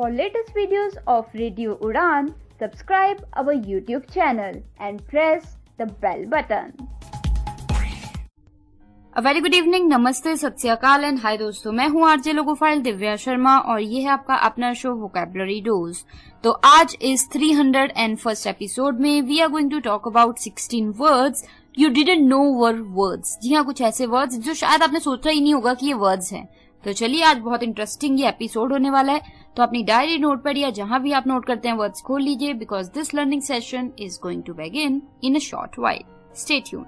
For latest videos of Radio Udan, subscribe our YouTube channel and press the bell button. A very good evening, नमस्ते, सत श्री अकाल and hi दोस्तों, मैं हूँ RJ logophile Divya Sharma और ये है आपका अपना शो वोकैबुलरी डोज। तो आज इस 301st एपिसोड में we are going to talk about 16 words you didn't know were words. जी हाँ, कुछ ऐसे वर्ड्स जो शायद आपने सोचा ही नहीं होगा कि ये वर्ड्स हैं। तो चलिए, आज बहुत इंटरेस्टिंग ये एपिसोड होने वाला है। तो अपनी डायरी, नोटपैड या जहां भी आप नोट करते हैं वर्ड्स खोल लीजिए, because this learning session is going to begin in a short while. Stay tuned.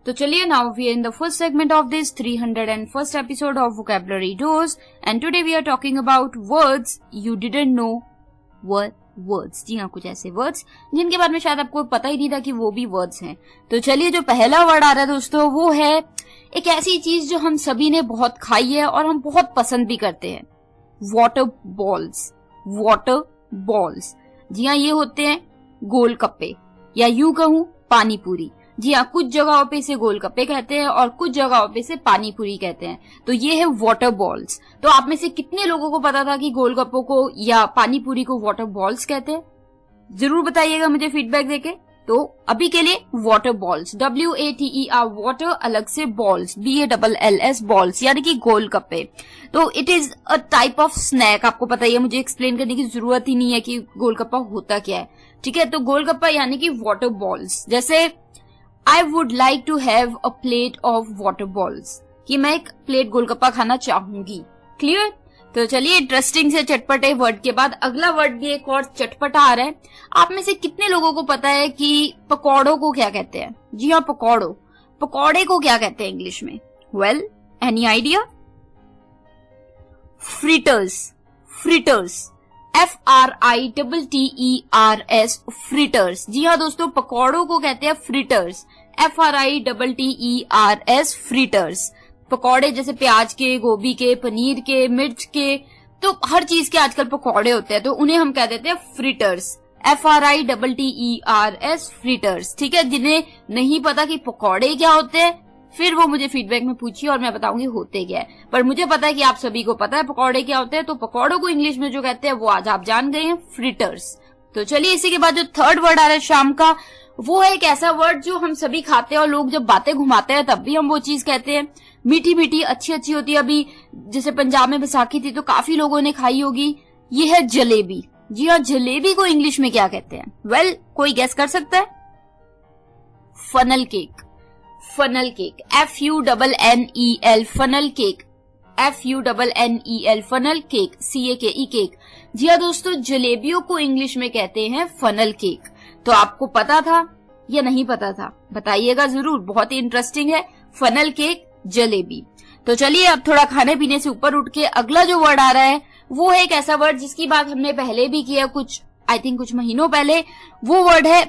तो चलिए, now we are in the first segment of this 301st episode of vocabulary dose and today we are talking about words you didn't know were words. जी हाँ, कुछ ऐसे words जिनके बारे में शायद आपको पता ही नहीं था कि वो भी वर्ड्स हैं। तो चलिए, जो पहला वर्ड आ रहा है दोस्तों, वो है एक ऐसी चीज जो हम सभी ने बहुत खाई है और हम बहुत पसंद भी करते हैं, वाटर बॉल्स। वाटर बॉल्स, जी हाँ, ये होते हैं गोलगप्पे या यूं कहूं पानी पूरी। जी हाँ, कुछ जगहों पे इसे गोलगप्पे कहते हैं और कुछ जगहों पे इसे पानी पूरी कहते हैं। तो ये है वाटर बॉल्स। तो आप में से कितने लोगों को पता था कि गोलगप्पों को या पानी पूरी को वाटर बॉल्स कहते हैं? जरूर बताइएगा मुझे फीडबैक देके। तो अभी के लिए वाटर बॉल्स, WATER वाटर, अलग से बॉल्स, BALLS बॉल्स, यानी कि गोलगप्पे। तो it is a type of snack. आपको पता ही है, मुझे एक्सप्लेन करने की जरूरत ही नहीं है कि गोलगप्पा होता क्या है। ठीक है, तो गोलगप्पा यानी कि वाटर बॉल्स। जैसे I would like to have a plate of water balls, कि मैं एक प्लेट गोलगप्पा खाना चाहूंगी। क्लियर? तो चलिए, इंटरेस्टिंग से चटपटे वर्ड के बाद अगला वर्ड भी एक और चटपटा आ रहा है। आप में से कितने लोगों को पता है कि पकौड़ों को क्या कहते हैं? जी हाँ, पकौड़े को क्या कहते हैं इंग्लिश में? Well, any idea? Fritters. FRITTERS fritters. जी हाँ दोस्तों, पकौड़ों को कहते हैं फ्रिटर्स, FRITTERS फ्रिटर्स। पकौड़े जैसे प्याज के, गोभी के, पनीर के, मिर्च के, तो हर चीज के आजकल पकौड़े होते हैं, तो उन्हें हम कह देते हैं फ्रिटर्स, FRITTERS फ्रिटर्स। ठीक है, जिन्हें नहीं पता कि पकौड़े क्या होते हैं, फिर वो मुझे फीडबैक में पूछिए और मैं बताऊंगी होते क्या है। पर मुझे पता है कि आप सभी को पता है पकौड़े क्या होते हैं। तो पकौड़ों को इंग्लिश में जो कहते हैं वो आज आप जान गए हैं, फ्रिटर्स। तो चलिए, इसी के बाद जो थर्ड वर्ड आ रहा है शाम का, वो है एक ऐसा वर्ड जो हम सभी खाते हैं और लोग जब बातें घुमाते हैं तब भी हम वो चीज कहते हैं। मीठी मीठी अच्छी अच्छी होती है। अभी जैसे पंजाब में बैसाखी थी तो काफी लोगों ने खाई होगी। ये है जलेबी। जी हाँ, जलेबी को इंग्लिश में क्या कहते हैं? वेल, कोई गेस कर सकता है? Funnel cake. Funnel cake, FUNNEL funnel cake, FUNNEL funnel cake, CAKE cake. जी हाँ दोस्तों, जलेबियों को इंग्लिश में कहते हैं फनल केक। तो आपको पता था या नहीं पता था? बताइएगा जरूर, बहुत ही इंटरेस्टिंग है फनल केक, जलेबी। तो चलिए, अब थोड़ा खाने पीने से ऊपर उठ के अगला जो वर्ड आ रहा है वो है एक ऐसा वर्ड जिसकी बात हमने पहले भी किया, कुछ महीनों पहले। वो वर्ड है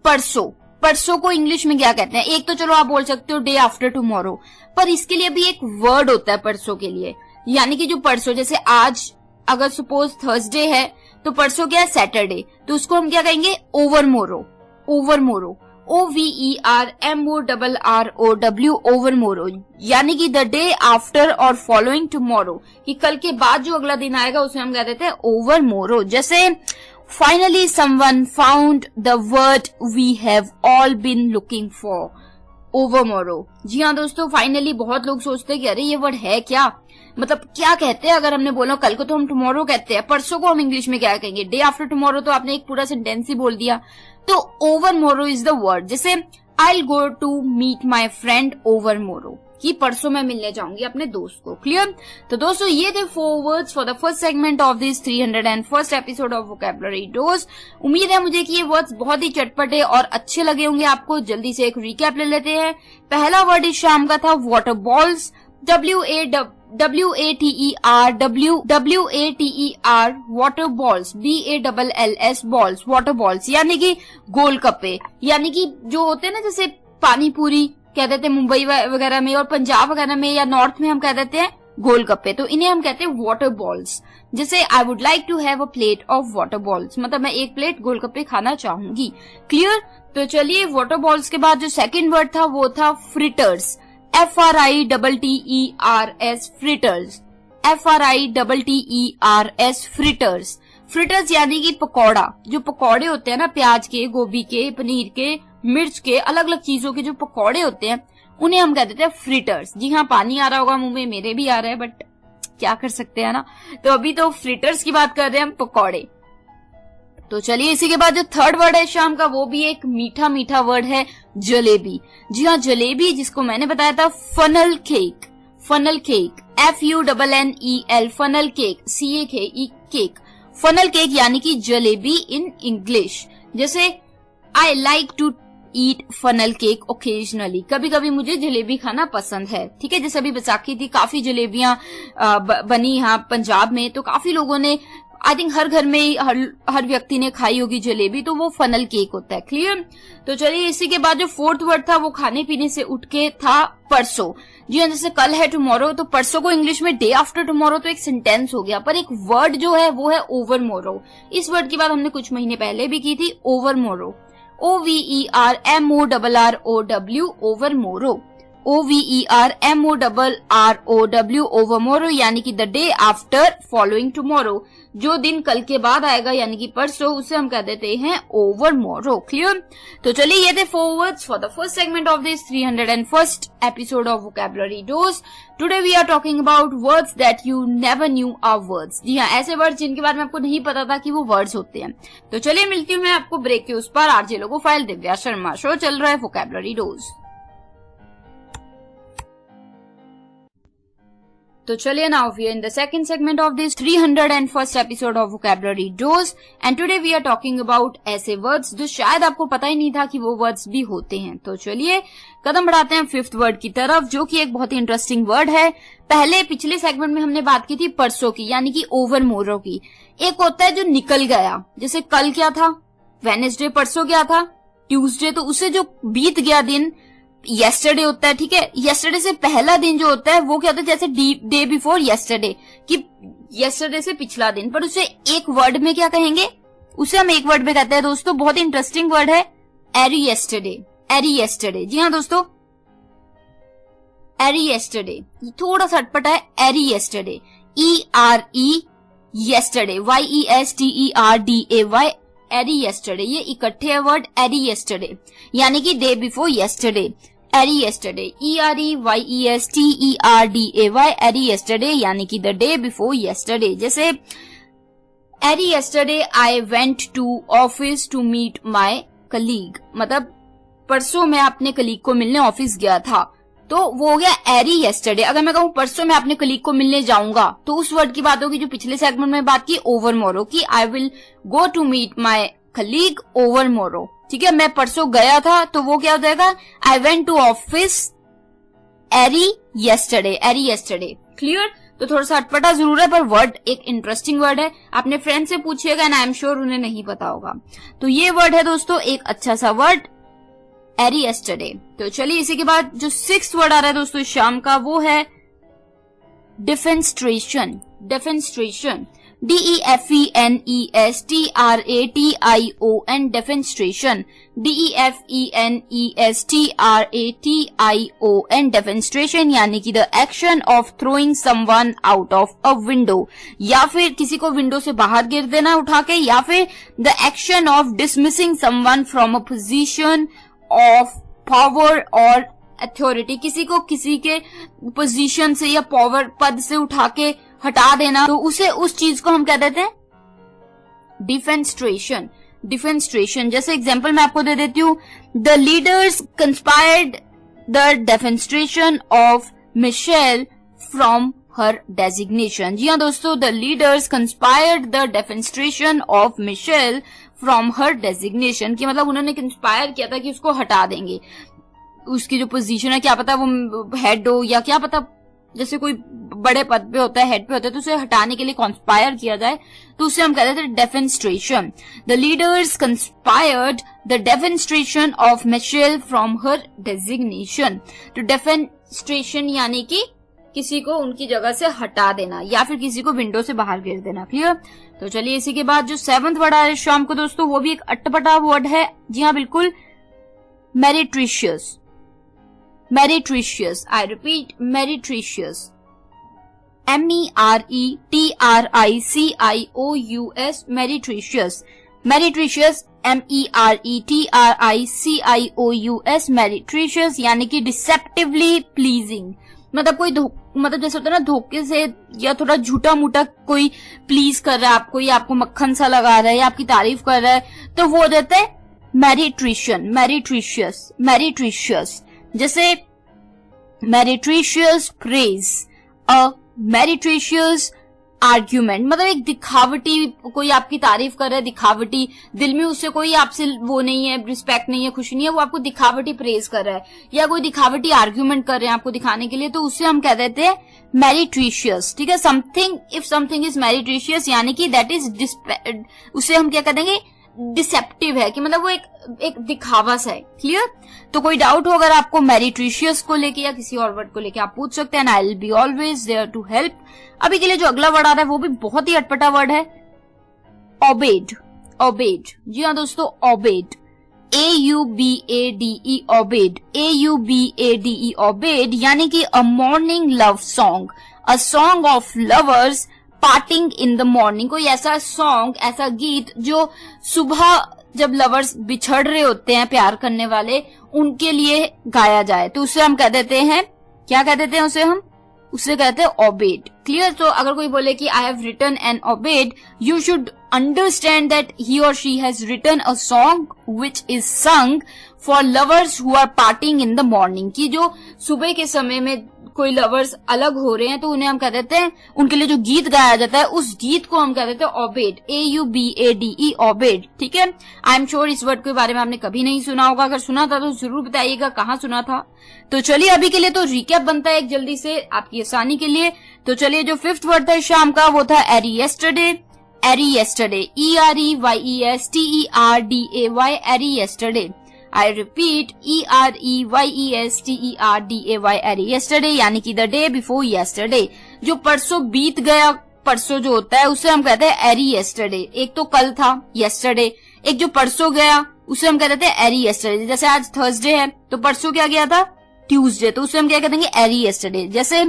परसों। परसों को इंग्लिश में क्या कहते हैं? एक तो चलो आप बोल सकते हो डे आफ्टर टुमारो, पर इसके लिए भी एक वर्ड होता है परसों के लिए। यानी कि जो परसों, जैसे आज अगर सपोज थर्सडे है तो परसों क्या है? सैटरडे। तो उसको हम क्या कहेंगे? ओवरमोरो। OVERMORO, ओवरमोरो, यानी कि द डे आफ्टर और फॉलोइंग टुमारो, कि कल के बाद जो अगला दिन आएगा उसे हम कह देते हैं ओवरमोरो। जैसे Finally, someone found the word we have all been looking for. Overmorrow. जी हाँ दोस्तों, फाइनली बहुत लोग सोचते हैं कि अरे ये वर्ड है क्या, मतलब क्या कहते हैं। अगर हमने बोला कल को तो हम टुमारो कहते हैं, परसों को हम इंग्लिश में क्या कहेंगे? Day after tomorrow. तो आपने एक पूरा सेंटेंस ही बोल दिया। तो ओवरमोरो इज द वर्ड। जैसे I'll go to meet my friend overmorrow, कि परसों मैं मिलने जाऊंगी अपने दोस्त को। क्लियर? तो दोस्तों, ये थे 4 words for the first segment of this 301st episode of vocabulary dose. उम्मीद है मुझे कि ये वर्ड्स बहुत ही चटपटे और अच्छे लगे होंगे आपको। जल्दी से एक रिकैप ले लेते हैं। पहला वर्ड इस शाम का था water balls, WATER water balls, BALLS balls, water balls, यानी कि गोलगप्पे, यानी कि जो होते हैं ना, जैसे पानी पूरी कह देते हैं मुंबई वगैरह में, और पंजाब वगैरह में या नॉर्थ में हम कह देते हैं गोलगप्पे, तो इन्हें हम कहते हैं वाटर बॉल्स। जैसे I would like to have a plate of water balls, मतलब मैं एक प्लेट गोलगप्पे खाना चाहूंगी। क्लियर? तो चलिए, वाटर बॉल्स के बाद जो सेकंड वर्ड था वो था fritters, FRITTERS fritters. FRITTERS, fritters. Fritters यानी कि पकौड़ा। जो पकौड़े होते हैं ना प्याज के, गोभी के, पनीर के, मिर्च के, अलग अलग चीजों के जो पकौड़े होते हैं उन्हें हम कह देते हैं फ्रिटर्स। जी हाँ, पानी आ रहा होगा मुंह में, मेरे भी आ रहा है, बट क्या कर सकते हैं ना। तो अभी तो फ्रिटर्स की बात कर रहे हैं हम, पकौड़े। तो चलिए इसी के बाद जो थर्ड वर्ड है शाम का, वो भी एक मीठा मीठा वर्ड है, जलेबी। जी हाँ, जलेबी, जिसको मैंने बताया था funnel cake. Funnel cake, FUNNEL, funnel cake, CAKE, cake. Funnel cake यानी कि जलेबी इन इंग्लिश। जैसे I like to eat funnel cake occasionally, कभी कभी मुझे जलेबी खाना पसंद है। ठीक है, जैसे अभी बैसाखी थी, काफी जलेबियां बनी यहाँ पंजाब में, तो काफी लोगों ने, आई थिंक हर घर में हर व्यक्ति ने खाई होगी जलेबी, तो वो फनल केक होता है। क्लियर। तो चलिए इसी के बाद जो फोर्थ वर्ड था वो खाने पीने से उठ के था परसों। जी हाँ, जैसे कल है टुमारो, तो परसों को इंग्लिश में डे आफ्टर टुमारो तो एक सेंटेंस हो गया, पर एक वर्ड जो है वो है ओवरमोरो। इस वर्ड की बात हमने कुछ महीने पहले भी की थी, ओवरमोरो। OVERMORROW, ओवरमोरो। OVERMORROW, ओवरमोरो, यानी कि the day after following tomorrow, जो दिन कल के बाद आएगा यानी कि परसों, उसे हम कह देते हैं ओवरमोरो। क्लियर। तो चलिए ये थे 4 words for the first segment of this 301st episode of vocabulary dose. Today we are talking about words that you never knew are words. जी हाँ, ऐसे वर्ड्स जिनके बारे में आपको नहीं पता था कि वो वर्ड्स होते हैं। तो चलिए मिलती हूँ मैं आपको ब्रेक के उस पर। आरजे लोगो फाइल, दिव्या शर्मा, शो चल रहा है वोकैबुलरी डोज। तो चलिए now we are in the second segment of this 301st episode of vocabulary dose, and today we are talking about ऐसे वर्ड्स जो शायद आपको पता ही नहीं था कि वो वर्ड्स भी होते हैं। तो चलिए कदम बढ़ाते हैं 5th वर्ड की तरफ, जो कि एक बहुत ही इंटरेस्टिंग वर्ड है। पिछले सेगमेंट में हमने बात की थी परसों की, यानी कि ओवरमोरो की। एक होता है जो निकल गया, जैसे कल क्या था, वेडनेसडे, परसों क्या था, ट्यूसडे, तो उसे जो बीत गया दिन येस्टरडे होता है। ठीक है, येस्टरडे से पहला दिन जो होता है वो क्या होता है, जैसे डे बिफोर येस्टरडे, कि येस्टरडे से पिछला दिन, पर उसे एक वर्ड में क्या कहेंगे, उसे हम एक वर्ड में कहते हैं दोस्तों। बहुत ही इंटरेस्टिंग वर्ड है, एरी येस्टरडे। एरी येस्टरडे, जी हाँ दोस्तों, एरी येस्टरडे, थोड़ा सा अटपटा है, ereyesterday, ERE yesterday, YESTERDAY, ereyesterday. ये इकट्ठे है वर्ड, एरी येस्टरडे यानी कि day before yesterday. Ereyesterday, EREYESTERDAY, ereyesterday यानी कि द डे बिफोर येस्टरडे। जैसे ereyesterday I went to office to meet my colleague, मतलब परसों मैं अपने कलीग को मिलने ऑफिस गया था, तो वो हो गया एरी येस्टरडे। अगर मैं कहूँ परसों मैं अपने कलीग को मिलने जाऊंगा, तो उस वर्ड की बात होगी जो पिछले सेगमेंट में बात की, ओवरमोरो, की I will go to meet my colleague overmorrow. ठीक है, मैं परसों गया था, तो वो क्या हो जाएगा, I went to office ereyesterday, ereyesterday. Clear. तो थोड़ा सा अटपटा जरूर है, पर वर्ड एक इंटरेस्टिंग वर्ड है। अपने फ्रेंड से पूछिएगा एंड आई एम श्योर उन्हें नहीं पता होगा। तो ये वर्ड है दोस्तों एक अच्छा सा वर्ड, एरी येस्टरडे। तो चलिए इसी के बाद जो 6th वर्ड आ रहा है दोस्तों शाम का, वो है डिफेंस्ट्रेशन। डिफेंस्ट्रेशन, DEFENESTRATION, डिफेंस्ट्रेशन, DEFENESTRATION, डिफेंस्ट्रेशन यानी कि the action of throwing someone out of a window, या फिर किसी को विंडो से बाहर गिर देना उठा के, या फिर the action of dismissing someone from a position of power और अथॉरिटी, किसी को किसी के पोजीशन से या पावर पद से उठा के हटा देना, तो उसे उस चीज को हम कह देते हैं डिफेंस्ट्रेशन। डिफेंस्ट्रेशन, जैसे एग्जांपल मैं आपको दे देती हूँ, the leaders conspired the defenestration of Michelle from her designation. जी हाँ दोस्तों, the leaders conspired the defenestration of Michelle from her designation, की मतलब उन्होंने कंस्पायर किया था कि उसको हटा देंगे, उसकी जो पोजीशन है, क्या पता वो हेड हो या क्या पता, जैसे कोई बड़े पद पे होता है, हेड पे होता है, तो उसे हटाने के लिए कंस्पायर किया जाए, तो उसे हम कहते हैं defenestration. The leaders conspired the defenestration of Michelle from her designation. तो डेफेंस्ट्रेशन यानी कि किसी को उनकी जगह से हटा देना या फिर किसी को विंडो से बाहर गिर देना। क्लियर। तो चलिए इसी के बाद जो 7th वर्ड आ रहा है शाम को दोस्तों, वो भी एक अटपटा वर्ड है। जी हाँ बिल्कुल, meretricious. Meretricious, I repeat, meretricious. MERETRICIOUS, meretricious. meretricious, MERETRICIOUS, meretricious यानी कि डिसेप्टिवली प्लीजिंग, मतलब कोई मतलब जैसे होता है ना धोखे से या थोड़ा झूठा मूठा कोई प्लीज कर रहा है आपको, या आपको मक्खन सा लगा रहा है या आपकी तारीफ कर रहा है, तो वो हो जाता है मेरिट्रिशियन, मेरिट्रिशियस, मेरिट्रिशियस। जैसे मेरिट्रिशियस प्रेज, अ मेरिट्रिशियस आर्ग्यूमेंट, मतलब एक दिखावटी, कोई आपकी तारीफ कर रहा है दिखावटी, दिल में उससे कोई आपसे वो नहीं है, रिस्पेक्ट नहीं है, खुशी नहीं है, वो आपको दिखावटी प्रेज कर रहा है, या कोई दिखावटी आर्ग्यूमेंट कर रहे हैं आपको दिखाने के लिए, तो उससे हम कह देते हैं मेरिट्रिशियस। ठीक है, समथिंग, इफ समथिंग इज मेरिट्रिशियस यानी कि दैट इज, उसे हम क्या कह देंगे, डिसेप्टिव है, कि मतलब वो एक दिखावा सा है। क्लियर? तो कोई डाउट हो अगर आपको मेरिट्रिशियस को लेके या किसी और वर्ड को लेके, आप पूछ सकते हैं, and I will be always there to help. अभी के लिए जो अगला वर्ड आ रहा है वो भी बहुत ही अटपटा वर्ड है, ओबेड। ओबेड, जी हाँ दोस्तों, aubade, AUBADE, aubade, AUBADE, aubade यानी कि a morning love song, a song of lovers parting in the morning. कोई ऐसा सॉन्ग, ऐसा गीत जो सुबह जब लवर्स बिछड़ रहे होते हैं, प्यार करने वाले, उनके लिए गाया जाए, तो उसे हम कह देते हैं, क्या कह देते हैं उसे कहते हैं ओबेड। क्लियर? तो अगर कोई बोले कि I have written and aubade, you should understand that he और she has written a song which is sung for lovers who are parting in the morning, की जो सुबह के समय में कोई लवर्स अलग हो रहे हैं तो उन्हें हम कह देते हैं, उनके लिए जो गीत गाया जाता है उस गीत को हम कह देते हैं ओबेड, AUBADE, ओबेड। ठीक है, आई एम श्योर इस वर्ड के बारे में आपने कभी नहीं सुना होगा, अगर सुना था तो जरूर बताइएगा कहाँ सुना था। तो चलिए अभी के लिए तो रिकैप बनता है एक जल्दी से आपकी आसानी के लिए। तो चलिए जो फिफ्थ वर्ड था शाम का वो था ereyesterday, ereyesterday, EREYESTERDAY, ereyesterday. I repeat, EREYESTERDAY, ereyesterday यानी कि द डे बिफोर येस्टरडे, जो परसों बीत गया, परसों जो होता है उसे हम कहते हैं एरी येस्टरडे। एक तो कल था येस्टरडे, एक जो परसों गया उसे हम कहते हैं एरी येस्टरडे। जैसे आज थर्सडे है तो परसों क्या गया था, ट्यूसडे, तो उसे हम क्या कहते हैं, एरी येस्टरडे। जैसे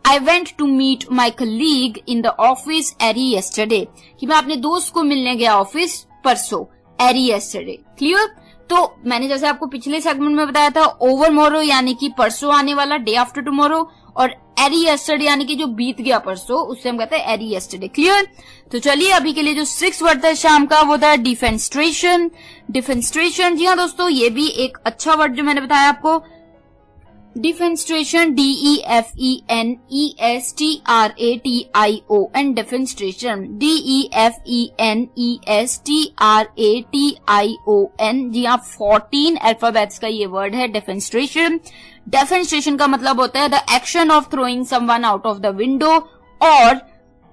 I went to meet my colleague in the office ereyesterday, कि मैं अपने दोस्त को मिलने गया ऑफिस परसों, एरी येस्टरडे। क्लियर? तो मैंने जैसे आपको पिछले सेगमेंट में बताया था, ओवर मोरो यानी कि परसों आने वाला, डे आफ्टर टुमारो, और एरी येस्टरडे यानी कि जो बीत गया परसों, उससे हम कहते हैं एरी येस्टरडे। क्लियर? तो चलिए अभी के लिए जो सिक्स वर्ड था शाम का वो था डिफेंस्ट्रेशन। डिफेंस्ट्रेशन, जी हाँ दोस्तों, ये भी एक अच्छा वर्ड जो मैंने बताया आपको, डिफेंस्ट्रेशन, DEFENESTRATION, डिफेंस्ट्रेशन, DEFENESTRATION। जी हाँ, 14 अल्फाबेट्स का ये वर्ड है डिफेंस्ट्रेशन। डिफेंस्ट्रेशन का मतलब होता है the action of throwing someone out of the window और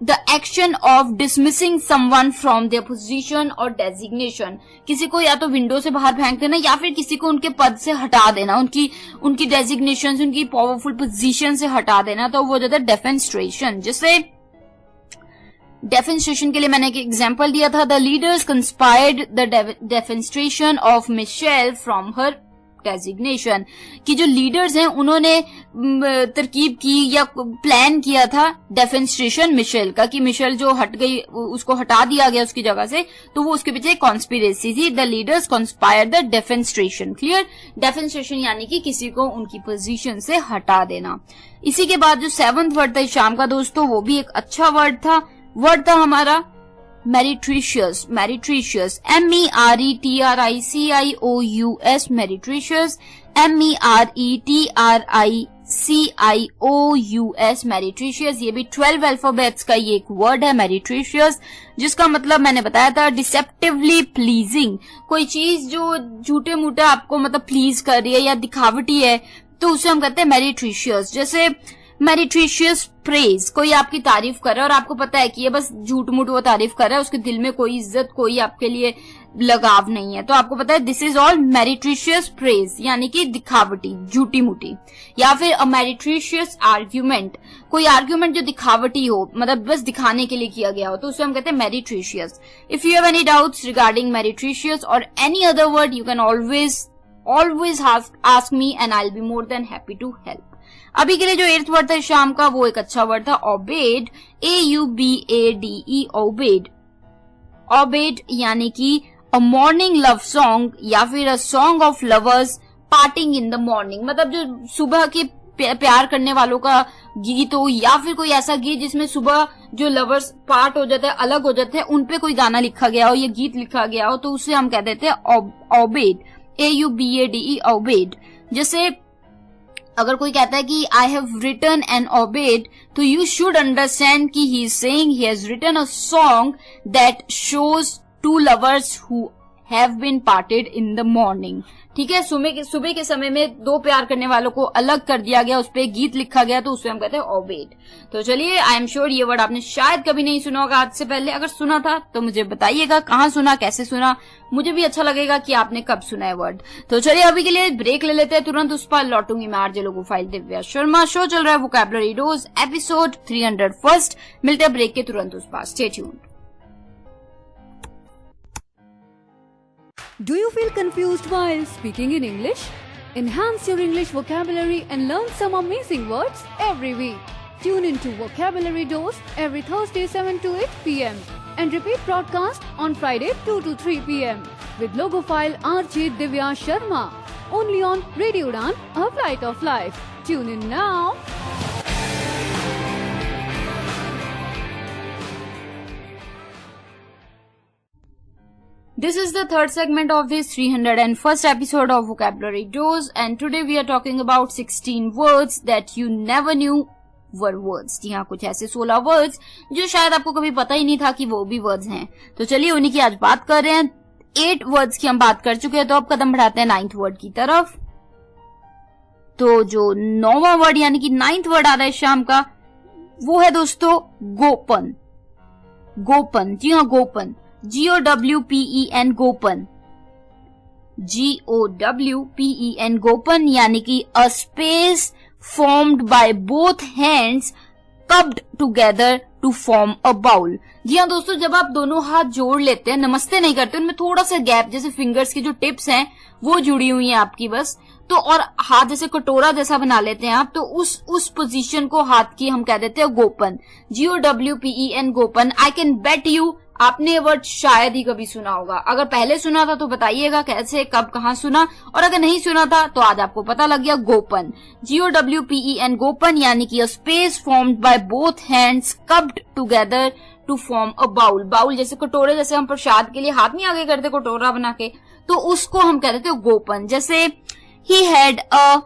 the action of dismissing someone from their position और डेजिग्नेशन। किसी को या तो विंडो से बाहर फेंक देना या फिर किसी को उनके पद से हटा देना, उनकी डेजिग्नेशन, उनकी पावरफुल पोजीशन से हटा देना, तो वो हो जाता है डेफेंस्ट्रेशन। जैसे डेफेंस्ट्रेशन के लिए मैंने एक एग्जांपल दिया था, the leaders conspired the defenestration of Michelle from her designation, कि जो लीडर्स हैं उन्होंने तरकीब की या प्लान किया था डेफेंस्ट्रेशन मिशेल का, कि मिशेल जो हट गई उसको हटा दिया गया उसकी जगह से, तो वो उसके पीछे कॉन्स्पिरेसी थी। The leaders conspire the defenestration. Clear? Defenestration यानी कि किसी को उनकी पोजीशन से हटा देना। इसी के बाद जो सेवंथ वर्ड था शाम का दोस्तों, वो भी एक अच्छा वर्ड था हमारा मेरिट्रिशियस। मेरिट्रिशियस, MERETRICIOUS, मेरिट्रिशियस, MERETRICIOUS, मेरिट्रिशियस। ये भी 12 अल्फाबेट्स का ये एक वर्ड है मेरिट्रिशियस, जिसका मतलब मैंने बताया था डिसेप्टिवली प्लीजिंग। कोई चीज जो झूठे मूठे आपको मतलब प्लीज कर रही है या दिखावटी है, तो उसे हम कहते हैं मेरिट्रिशियस। जैसे मेरिट्रिशियस प्रेज, कोई आपकी तारीफ कर रहा है और आपको पता है कि ये बस झूठ मूठ वो तारीफ कर रहा है, उसके दिल में कोई इज्जत, कोई आपके लिए लगाव नहीं है, तो आपको पता है दिस इज ऑल मेरिट्रिशियस प्रेज, यानी कि दिखावटी, झूठी मूठी। या फिर अ मेरिट्रिशियस आर्ग्यूमेंट, कोई आर्ग्यूमेंट जो दिखावटी हो, मतलब बस दिखाने के लिए किया गया हो, तो उसे हम कहते हैं meretricious. If you have any doubts regarding meretricious और any other word, you can always ask me and I'll be more than happy to help. अभी के लिए जो 8th वर्ड था शाम का वो एक अच्छा वर्ड था ओबेड, AUBADE, ओबेड। ओबेड यानी कि अ मॉर्निंग लव सॉन्ग या फिर a song of lovers parting in the morning, मतलब जो सुबह के प्यार करने वालों का गीत हो या फिर कोई ऐसा गीत जिसमें सुबह जो लवर्स पार्ट हो जाते हैं, अलग हो जाते हैं, उनपे कोई गाना लिखा गया हो, ये गीत लिखा गया हो, तो उसे हम कह देते हैं ओबेड, AUBADE, ओबेड। जैसे अगर कोई कहता है कि I have written and aubade, तो यू शुड अंडरस्टैंड कि he is saying he has written a song that shows two lovers who have been parted in the morning. ठीक है, सुबह के समय में दो प्यार करने वालों को अलग कर दिया गया, उस पर गीत लिखा गया, तो उसमें हम कहते हैं ओबेड। तो चलिए, आई एम श्योर ये वर्ड आपने शायद कभी नहीं सुना होगा आज से पहले। अगर सुना था तो मुझे बताइएगा कहाँ सुना, कैसे सुना, मुझे भी अच्छा लगेगा कि आपने कब सुना है वर्ड। तो चलिए अभी के लिए ब्रेक ले लेते हैं, तुरंत उस पर लौटूंगी मैं आरजे लोगो फाइल दिव्या शर्मा। शो चल रहा है वोकैबुलरी डोज एपिसोड 301। मिलते हैं ब्रेक के तुरंत उस पर, stay tuned. Do you feel confused while speaking in English? Enhance your English vocabulary and learn some amazing words every week. Tune into Vocabulary Dose every Thursday 7 to 8 p.m. and repeat broadcast on Friday 2 to 3 p.m. with logo file RJ Divya Sharma. Only on Radio Udan, a flight of life. Tune in now. This is the third segment of this 301st episode of Vocabulary Dose, and today we are talking about 16 words that you never knew were words. जी हाँ, कुछ ऐसे 16 words जो शायद आपको कभी पता ही नहीं था कि वो भी वर्ड्स हैं। तो चलिए उन्हीं की आज बात कर रहे हैं। 8 वर्ड्स की हम बात कर चुके हैं, तो अब कदम बढ़ाते हैं 9th वर्ड की तरफ। तो जो 9वां वर्ड यानी कि 9th वर्ड आ रहा है शाम का, वो है दोस्तों गोपन। गोपन, जी हाँ, गोपन, GOWPEN, गोपन, GOWPEN, गोपन यानी कि a space formed by both hands cupped together to form a bowl. जी हाँ दोस्तों, जब आप दोनों हाथ जोड़ लेते हैं, नमस्ते नहीं करते, उनमें थोड़ा सा गैप, जैसे फिंगर्स की जो टिप्स हैं वो जुड़ी हुई हैं आपकी बस, तो और हाथ जैसे कटोरा जैसा बना लेते हैं आप, तो उस पोजीशन को हाथ की हम कह देते हैं gowpen, GOWPEN, gowpen. I can bet you आपने ये वर्ड शायद ही कभी सुना होगा। अगर पहले सुना था तो बताइएगा कैसे, कब, कहाँ सुना, और अगर नहीं सुना था तो आज आपको पता लग गया। गोपन, GOWPEN, गोपन यानी कि a space formed by both hands cupped together to form a bowl. Bowl जैसे कटोरे, जैसे हम प्रसाद के लिए हाथ नहीं आगे करते कटोरा बना के, तो उसको हम कह देते हैं गोपन। जैसे he had a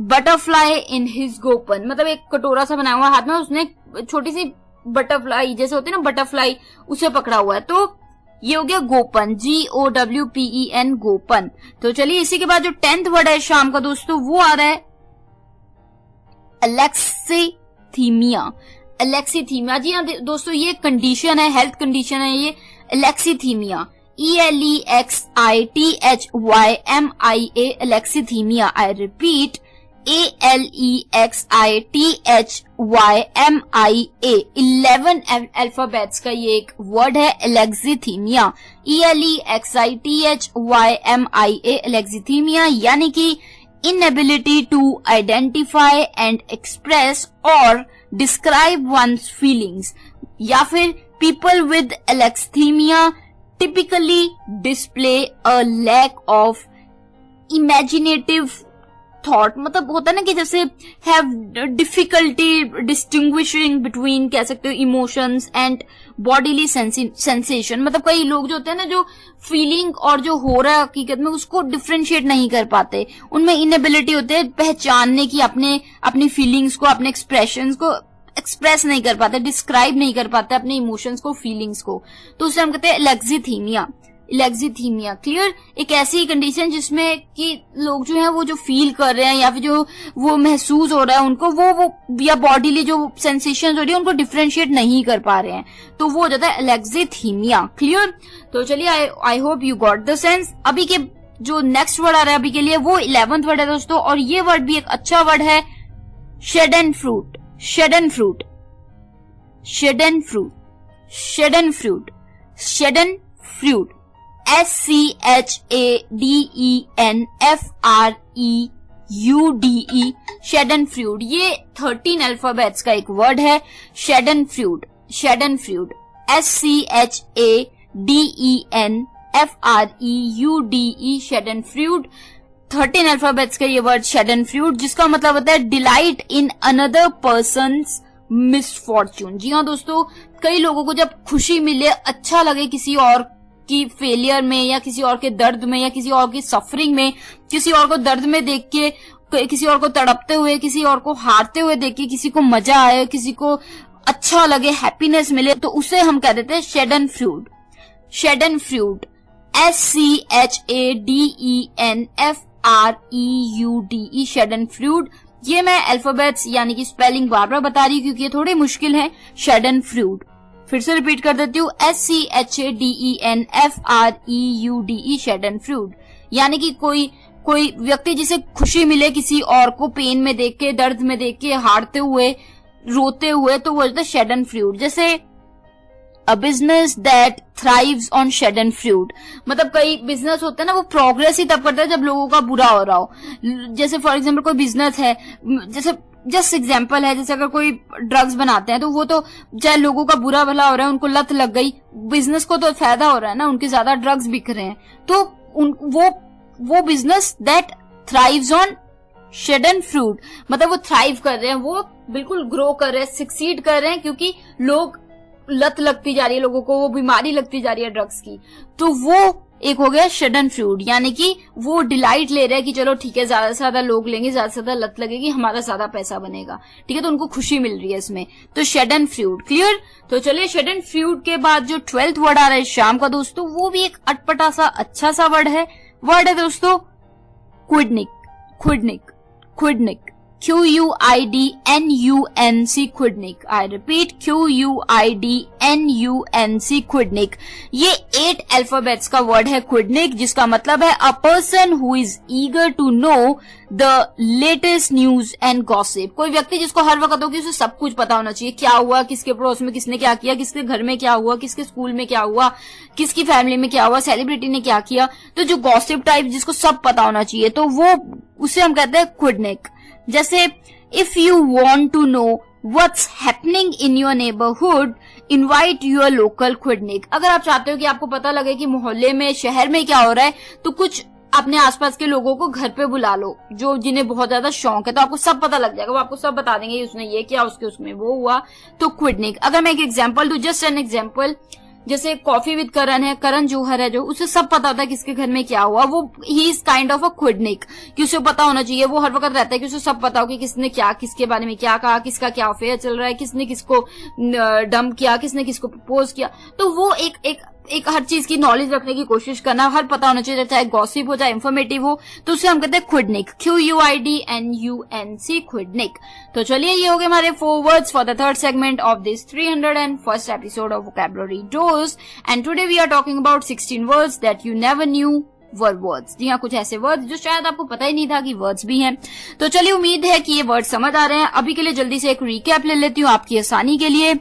butterfly in his gowpen, मतलब एक कटोरा सा बनाया हुआ हाथ में, उसने छोटी सी बटरफ्लाई जैसे होती है ना, बटरफ्लाई, उसे पकड़ा हुआ है, तो ये हो गया गोपन, GOWPEN, गोपन। तो चलिए इसी के बाद जो 10th वर्ड है शाम का दोस्तों, वो आ रहा है एलेक्सीथीमिया। एलेक्सीथीमिया, जी हाँ दोस्तों, ये कंडीशन है, हेल्थ कंडीशन है ये alexithymia, ELEXITHYMIA, alexithymia. I repeat, ALEXITHYMIA। 11 alphabets का ये एक वर्ड है, एलेक्सीथीमिया, ELEXITHYMIA, एलेक्सीथीमिया यानी कि inability to identify and express और डिस्क्राइब वंस फीलिंग्स, या फिर people with alexithymia typically display a lack of imaginative thought, मतलब होता है ना कि जैसे हैव डिफिकल्टी डिस्टिंग्विशिंग बिटवीन, कह सकते हो, इमोशंस एंड बॉडीली सेंसेशन। मतलब कई लोग जो होते हैं ना, जो फीलिंग और जो हो रहा है हकीकत में, उसको डिफरेंशिएट नहीं कर पाते, उनमें इनएबिलिटी होती है पहचानने की, अपनी फीलिंग्स को, अपने एक्सप्रेशंस को एक्सप्रेस नहीं कर पाते, डिस्क्राइब नहीं कर पाते अपने इमोशंस को, फीलिंग्स को, तो उसे हम कहते हैं एलेक्सीथीमिया। एलेक्सीथीमिया क्लियर, एक ऐसी कंडीशन जिसमें कि लोग जो है वो जो फील कर रहे हैं या फिर जो वो महसूस हो रहा है उनको, वो या बॉडीली जो सेंसेशन हो रही है उनको डिफरेंशिएट नहीं कर पा रहे हैं, तो वो हो जाता है एलेक्सीथीमिया। क्लियर, तो चलिए आई hope you got the sense. अभी के जो नेक्स्ट वर्ड आ रहा है अभी के लिए, वो 11th वर्ड है दोस्तों, और ये वर्ड भी एक अच्छा वर्ड है, schadenfreude. Schadenfreude, schadenfreude, schadenfreude, schadenfreude, SCHADENFREUT, UDE, schadenfreude. ये 13 अल्फाबेट्स का एक वर्ड है, शेडनफ्रूड, शेडनफ्रूड, SCHADENFREUDE, शेडनफ्रूड। 13 अल्फाबेट्स का ये वर्ड शेडनफ्रूड, जिसका मतलब होता है delight in another person's misfortune. जी हाँ दोस्तों, कई लोगों को जब खुशी मिले, अच्छा लगे किसी और की फेलियर में या किसी और के दर्द में या किसी और की सफरिंग में, किसी और को दर्द में देख के, किसी और को तड़पते हुए, किसी और को हारते हुए देख के किसी को मजा आए, किसी को अच्छा लगे, हैप्पीनेस मिले, तो उसे हम कह देते हैं शेडनफ्रूड, शेडनफ्रूड, SCHADENFREUDE, शेडनफ्रूड। ये मैं अल्फाबेट्स यानी कि स्पेलिंग बार बार बता रही हूँ क्योंकि ये थोड़े मुश्किल है। शेडनफ्रूड फिर से रिपीट कर देती हूँ, SCHADENFREUDE, शेडनफ्रूड। यानी कि कोई व्यक्ति जिसे खुशी मिले किसी और को पेन में देख के, दर्द में देख के, हारते हुए, रोते हुए, तो वो होता है शेडनफ्रूड। जैसे a business that thrives on schadenfreude, मतलब कई बिजनेस होते हैं ना, वो प्रोग्रेस ही तब करता है जब लोगों का बुरा हो रहा हो। जैसे फॉर एग्जाम्पल कोई बिजनेस है, जैसे जस्ट एग्जाम्पल है, जैसे अगर कोई ड्रग्स बनाते हैं तो वो तो चाहे लोगों का बुरा भला हो रहा है, उनको लत लग गई, बिजनेस को तो फायदा हो रहा है ना, उनके ज्यादा ड्रग्स बिक रहे हैं, तो वो business that thrives on schadenfreude, मतलब वो थ्राइव कर रहे हैं, वो बिल्कुल ग्रो कर रहे हैं, सक्सीड कर रहे हैं, क्योंकि लोग लत लगती जा रही है, लोगों को वो बीमारी लगती जा रही है ड्रग्स की, तो वो एक हो गया शेडनफ्रूड। यानी कि वो डिलाइट ले रहे हैं कि चलो ठीक है, ज्यादा से ज्यादा लोग लेंगे, ज्यादा से ज्यादा लत लगेगी, हमारा ज्यादा पैसा बनेगा, ठीक है, तो उनको खुशी मिल रही है इसमें, तो शेडनफ्रूड। क्लियर? तो चलिए, शेडनफ्रूड के बाद जो 12th वर्ड आ रहा है शाम का दोस्तों, वो भी एक अटपटा सा अच्छा सा वर्ड है दोस्तों, quidnunc, quidnunc, quidnunc, QUIDNUNC, quidnunc. I repeat, QUIDNUNC, quidnunc. ये 8 अल्फाबेट्स का वर्ड है क्विडनिक, जिसका मतलब है a person who is eager to know the latest news and gossip. कोई व्यक्ति जिसको हर वक्त हो कि उसे सब कुछ पता होना चाहिए, क्या हुआ, किसके पड़ोस में किसने क्या किया, किसके घर में क्या हुआ, किसके स्कूल में क्या हुआ, किसकी फैमिली में क्या हुआ, सेलिब्रिटी ने क्या किया, तो जो गॉसिप टाइप जिसको सब पता होना चाहिए, तो वो उसे हम कहते हैं क्विडनिक। जैसे if you want to know what's happening in your neighbourhood, invite your local quidnunc. अगर आप चाहते हो कि आपको पता लगे कि मोहल्ले में, शहर में क्या हो रहा है, तो कुछ अपने आसपास के लोगों को घर पे बुला लो, जो जिन्हें बहुत ज्यादा शौक है, तो आपको सब पता लग जाएगा, वो आपको सब बता देंगे, उसने ये किया, उसके उसमें वो हुआ, तो क्विडनिक। अगर मैं एक एग्जांपल दूं, जस्ट एन एग्जांपल, जैसे कॉफी विद करण है, करण जौहर है जो, उसे सब पता होता है किसके घर में क्या हुआ, वो he is kind of a quidnunc, कि उसे पता होना चाहिए, वो हर वक्त रहता है कि उसे सब पता हो कि किसने क्या, किसके बारे में क्या कहा, किसका क्या अफेयर चल रहा है, किसने किसको डंप किया, किसने किसको प्रपोज किया, तो वो एक हर चीज की नॉलेज रखने की कोशिश करना, हर पता होना चाहिए, चाहे गॉसिप हो चाहे इंफॉर्मेटिव हो, तो उसे हम कहते हैं क्विडनिक, QUIDNUNC, क्विडनिक। तो चलिए, ये हो गए हमारे 4 words for the third segment of this 301st episode of vocabulary dose, and today we are talking about 16 words that you never knew were words. जी हाँ, कुछ ऐसे वर्ड्स जो शायद आपको पता ही नहीं था कि वर्ड्स भी हैं। तो चलिए, उम्मीद है कि ये वर्ड समझ आ रहे हैं। अभी के लिए जल्दी से एक रिकैप ले लेती हूँ आपकी आसानी के लिए।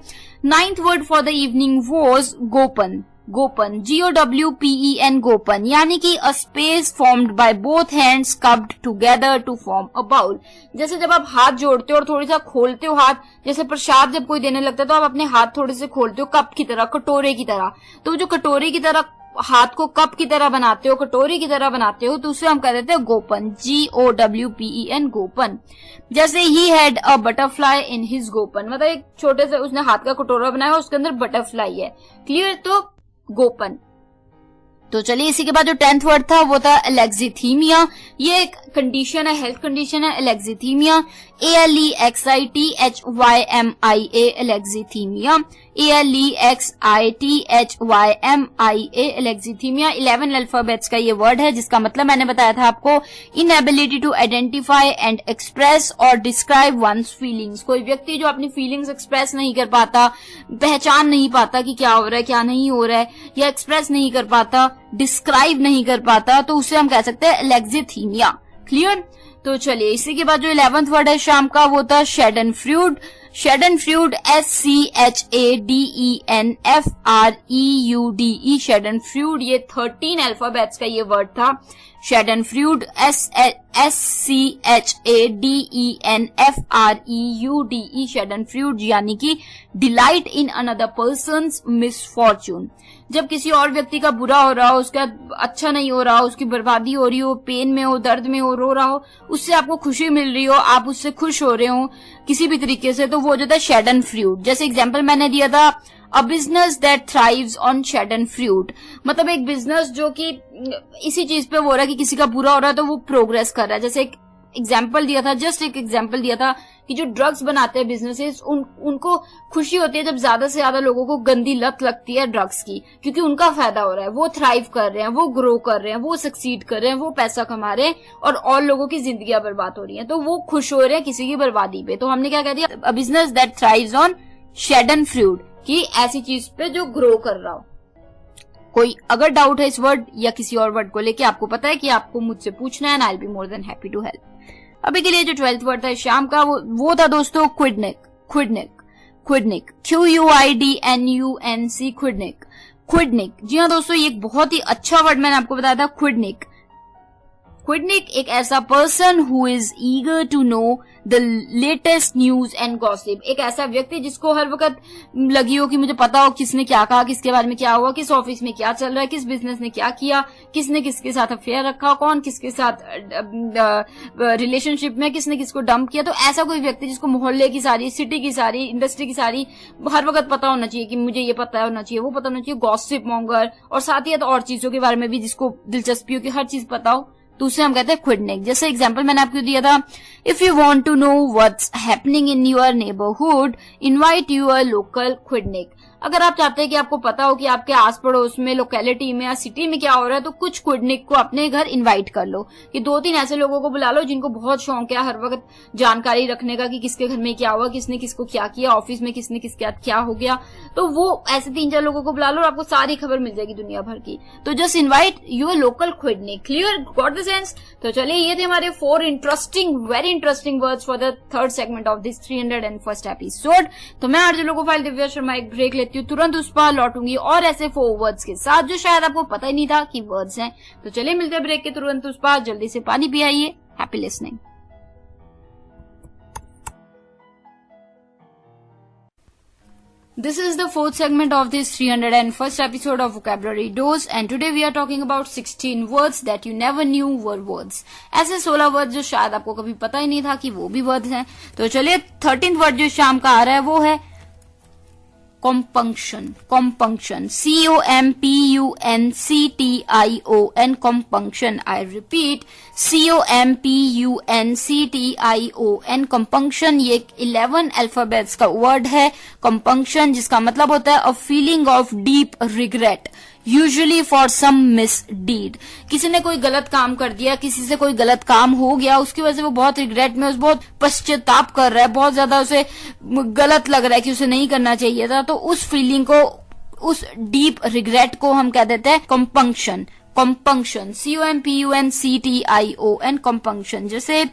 9th word for the evening was gowpen, gowpen, GOWPEN, gowpen, यानी कि a space formed by both hands cupped together to form a bowl. जैसे जब आप हाथ जोड़ते हो और थोड़ी सा खोलते हो हाथ, जैसे प्रसाद जब कोई देने लगता है तो आप अपने हाथ थोड़े से खोलते हो कप की तरह, कटोरे की तरह, तो जो कटोरे की तरह हाथ को कप की तरह बनाते हो, कटोरी की तरह बनाते हो, तो उसे हम कह देते हैं गोपन, GOWPEN, गोपन। जैसे he had a butterfly in his gowpen, मतलब एक छोटे से उसने हाथ का कटोरा बनाया, उसके अंदर बटरफ्लाई है। क्लियर? तो गोपन। तो चलिए, इसी के बाद जो 10th वर्ड था वो था एलेक्जिथीमिया। ये एक कंडीशन है, हेल्थ कंडीशन है, एलेक्जिथीमिया, ALEXITHYMIA, एलेक्जिथीमिया, ALEXITHYMIA, एलेक्जिथीमिया। 11 अल्फाबेट्स का ये वर्ड है, जिसका मतलब मैंने बताया था आपको, inability to identify and express और डिस्क्राइब वंस फीलिंग्स। कोई व्यक्ति जो अपनी फीलिंग्स एक्सप्रेस नहीं कर पाता, पहचान नहीं पाता कि क्या हो रहा है, क्या नहीं हो रहा है, या एक्सप्रेस नहीं कर पाता, डिस्क्राइब नहीं कर पाता, तो उसे हम कह सकते हैं एलेक्जिथीमिया। क्लियर? तो चलिए, इसी के बाद जो 11th वर्ड है शाम का वो था शेडनफ्रूड। शेडनफ्रूड SCHADENFREUDE, शेडनफ्रूड, ये 13 अल्फाबेट्स का ये वर्ड था। शेडनफ्रूड SCHADENFREUDE, शेडनफ्रूड यानी कि delight in another person's misfortune. जब किसी और व्यक्ति का बुरा हो रहा हो, उसका अच्छा नहीं हो रहा हो, उसकी बर्बादी हो रही हो, पेन में हो, दर्द में हो, रो रहा हो, उससे आपको खुशी मिल रही हो, आप उससे खुश हो रहे हो किसी भी तरीके से, तो वो जो था शेडनफ्रूड। जैसे एग्जांपल मैंने दिया था, a business that thrives on schadenfreude, मतलब एक बिजनेस जो कि इसी चीज पे हो रहा है कि किसी का बुरा हो रहा है तो वो प्रोग्रेस कर रहा है। जैसे एक एग्जाम्पल दिया था, जस्ट एक एग्जाम्पल दिया था कि जो ड्रग्स बनाते हैं बिजनेसेस, उनको खुशी होती है जब ज्यादा से ज्यादा लोगों को गंदी लत लगती है ड्रग्स की, क्योंकि उनका फायदा हो रहा है, वो थ्राइव कर रहे हैं, वो ग्रो कर रहे हैं, वो सक्सीड कर रहे हैं, वो पैसा कमा रहे हैं और लोगों की जिंदगियां बर्बाद हो रही हैं, तो वो खुश हो रहे हैं किसी की बर्बादी पे। तो हमने क्या कह दिया, a business that thrives on schadenfreude, कि ऐसी चीज पे जो ग्रो कर रहा हो। कोई अगर डाउट है इस वर्ड या किसी और वर्ड को लेके, आपको पता है कि आपको मुझसे पूछना है, and I will be more than happy to help. अभी के लिए जो 12th वर्ड था शाम का, वो था दोस्तों क्विडनिक। Quidnunc, quidnunc, QUIDNUNC, क्विडनिक। क्विडनिक, जी हाँ दोस्तों, ये एक बहुत ही अच्छा वर्ड मैंने आपको बताया था, क्विडनिक। क्विडनिक एक ऐसा person who is eager to know the latest news and gossip, एक ऐसा व्यक्ति जिसको हर वक्त लगी हो कि मुझे पता हो किसने क्या कहा, किसके बारे में क्या हुआ, किस ऑफिस में क्या चल रहा है, किस बिजनेस ने क्या किया, किसने किसके साथ अफेयर रखा, कौन किसके साथ रिलेशनशिप में, किसने किसको डंप किया। तो ऐसा कोई व्यक्ति जिसको मोहल्ले की सारी, सिटी की सारी, इंडस्ट्री की सारी हर वक्त पता होना चाहिए कि मुझे ये पता होना चाहिए, वो पता होना चाहिए, गॉसिप मॉन्गर, और साथ ही और चीजों के बारे में भी जिसको दिलचस्पी हो कि हर चीज पता हो, तो उसे हम कहते हैं क्विडनिक। जैसे एग्जांपल मैंने आपको दिया था, if you want to know what's happening in your neighbourhood, invite your local quidnunc. अगर आप चाहते हैं कि आपको पता हो कि आपके आस पड़ोस में, लोकेलिटी में या सिटी में क्या हो रहा है, तो कुछ क्विडनिक को अपने घर इनवाइट कर लो, कि 2-3 ऐसे लोगों को बुला लो जिनको बहुत शौक है हर वक्त जानकारी रखने का कि किसके घर में क्या हुआ, किसने किसको क्या किया, ऑफिस में किसने किसके क्या हो गया। तो वो ऐसे 3-4 लोगों को बुला लो और आपको सारी खबर मिल जाएगी दुनिया भर की। तो just invite your local quidnunc. Clear, got the sense? तो चलिए, ये थे हमारे 4 interesting, very interesting words for the 3rd segment of this 301st episode. तो मैं आरजे लोकोफाइल दिव्या शर्मा एक ब्रेक लेती हूँ, तुरंत उस पर लौटूंगी और ऐसे 4 वर्ड्स के साथ जो शायद आपको पता ही नहीं था कि वर्ड्स हैं। तो चलिए मिलते हैं ब्रेक के तुरंत उस पर। जल्दी से पानी पी आइए। Happy listening. This is the 4th segment of this 301st episode of Vocabulary Dose, and today we are talking about 16 words that you never knew were words. ऐसे 16 वर्ड जो शायद आपको कभी पता ही नहीं था कि वो भी वर्ड्स हैं। तो चलिए, 13th वर्ड जो शाम का आ रहा है वो है compunction. Compunction, COMPUNCTION, compunction. I repeat, COMPUNCTION, compunction। ये 11 अल्फाबेट्स का वर्ड है compunction, जिसका मतलब होता है a feeling of deep regret, usually for some misdeed. किसी ने कोई गलत काम कर दिया, किसी से कोई गलत काम हो गया, उसकी वजह से वो बहुत रिग्रेट में, बहुत पश्चाताप कर रहा है, बहुत ज्यादा उसे गलत लग रहा है कि उसे नहीं करना चाहिए था। तो उस फीलिंग को, उस डीप रिग्रेट को हम कह देते हैं compunction. compunction, COMPUNCTION, compunction। जैसे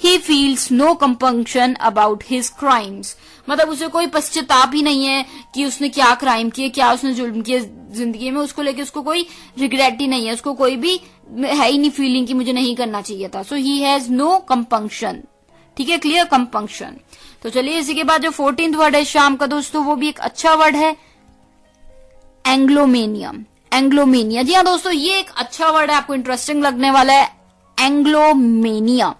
he feels no compunction about his crimes, मतलब उसे कोई पश्चाताप ही नहीं है कि उसने क्या क्राइम किए, क्या उसने जुल्म किए जिंदगी में, उसको लेके उसको कोई रिग्रेट ही नहीं है, उसको कोई भी है ही नहीं फीलिंग कि मुझे नहीं करना चाहिए था। सो ही हैज नो compunction। ठीक है, क्लियर, compunction। तो चलिए, इसी के बाद जो 14th वर्ड है शाम का दोस्तों, वो भी एक अच्छा वर्ड है, एंग्लोमेनिया। एंग्लोमेनिया, जी हाँ दोस्तों, ये एक अच्छा वर्ड है, आपको इंटरेस्टिंग लगने वाला है। एंग्लोमेनिया,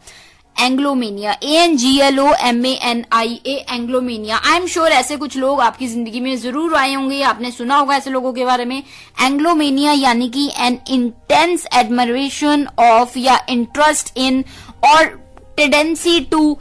एंग्लोमेनिया, ANGLOMANIA, एंग्लोमेनिया। आई एम श्योर ऐसे कुछ लोग आपकी जिंदगी में जरूर आए होंगे, आपने सुना होगा ऐसे लोगों के बारे में। एंग्लोमेनिया यानी कि एन इंटेंस एडमरेशन ऑफ या इंटरेस्ट इन और tendency to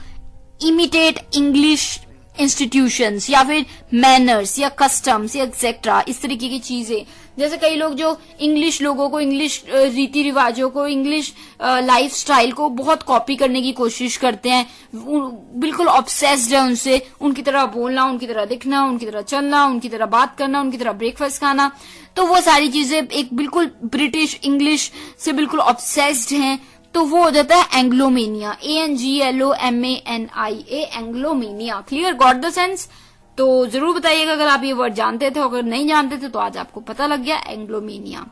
imitate English institutions या फिर मैनर्स या कस्टम्स या एक्सेट्रा, इस तरीके की चीजें। जैसे कई लोग जो इंग्लिश लोगों को, इंग्लिश रीति रिवाजों को, इंग्लिश लाइफ स्टाइल को बहुत कॉपी करने की कोशिश करते हैं, बिल्कुल ऑब्सेस्ड है उनसे, उनकी तरह बोलना, उनकी तरह दिखना, उनकी तरह चलना, उनकी तरह बात करना, उनकी तरह ब्रेकफास्ट खाना। तो वो सारी चीजें एक बिल्कुल ब्रिटिश इंग्लिश से बिल्कुल ऑब्सेस्ड हैं। तो वो हो जाता है Anglomania, ANGLOMANIA, Anglomania. Clear, got the sense? तो जरूर बताइएगा अगर आप ये वर्ड जानते थे, अगर नहीं जानते थे तो आज आपको पता लग गया, एंग्लोमेनिया।